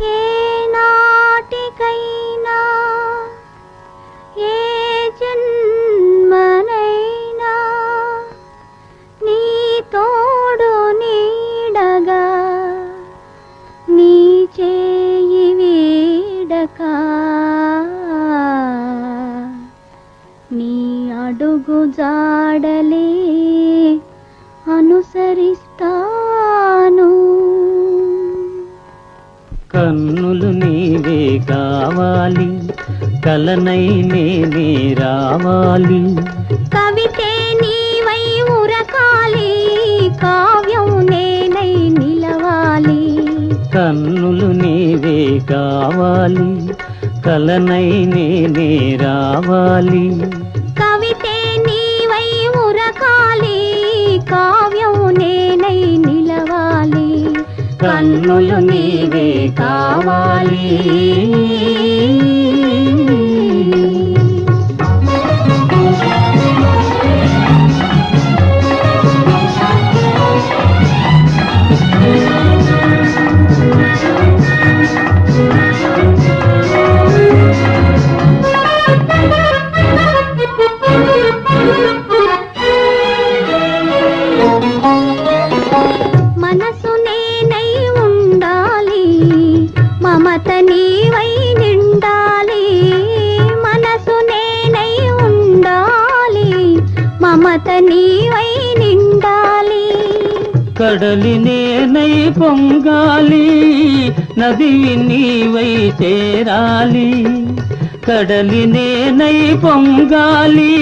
ఏ నాటికైనా ఏ జన్మనైనా నీ తోడు నీడగా నీ చేయి వీడక నీ అడుగు జాడలే అనుసరిస్తాను. కన్నులు నీవే కావాలి, కలనై నేనే రావాలి. కవితే నీవై ఉరకాలి, కావ్యం నేనై నిలవాలి. కన్నులు నీవే కావాలి, కలనై నేనే రావాలి. కవితే నీవై ఉరకాలి, కావ్యం నేనై నిలవాలి. కన్నులు నీవే కావాలి. మనసు నేనై ఉండాలి, మమత నీవై నిండాలి. మనసు నేనై ఉండాలి, మమత నీవై నిండాలి. కడలి నేనై పొంగాలి, నదివి నీవై చేరాలి. కడలి నేనై పొంగాలి,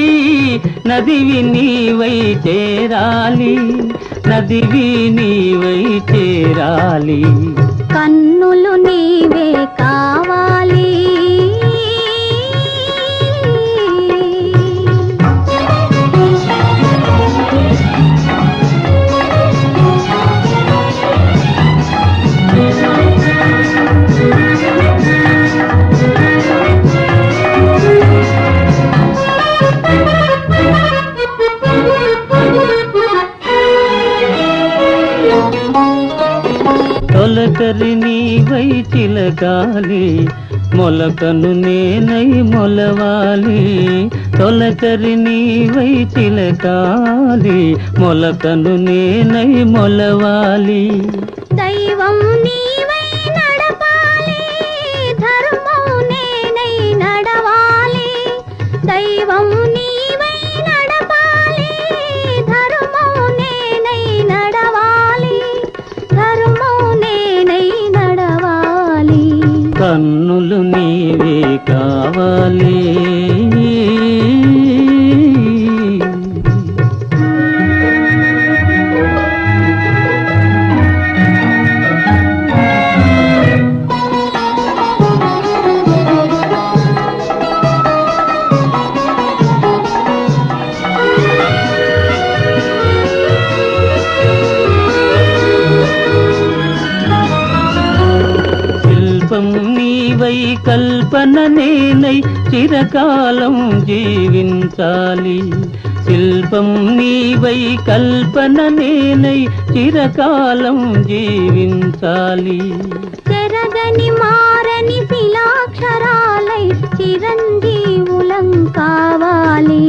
నదివి నీవై చేరాలి. నదివి నీవై చేరాలి. కన్నులు నీవే కావాలి. తొలకరి నీవై చిలకాలి, మొలకను నేనై మొలవాలి. తొలకరి నీవై చిలకాలి, మొలకను నేనై మొలవాలి. దైవం నీవై నడపాలి, ధర్మం నేనై నడవాలి. దైవం నీవై నడపాలి, ధర్మం నేనై నడవాలి. ధర్మం నేనై నడవాలి. కన్నులు నీవే కావాలి. శిల్పం నీవై కల్పన నేనై చిరకాలం జీవించాలి. శిల్పం నీవై కల్పన నేనై చిరకాలం జీవించాలి. చెరగని మారని శిలాక్షరాలై చిరంజీవులం కావాలి.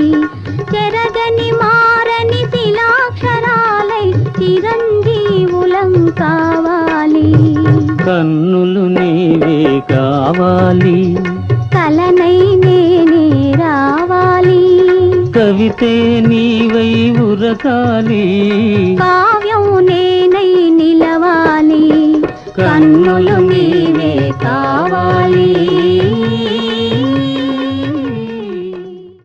చెరగని మారని శిలాక్షరాలై చిరంజీవులం కావాలి. కన్నులు నీవే కావాలి, కలనై నేనే రావాలి. కవితే నీవై ఉరకాలి, కావ్యం నేనై నిలవాలి. కన్నులు నీవే కావాలి.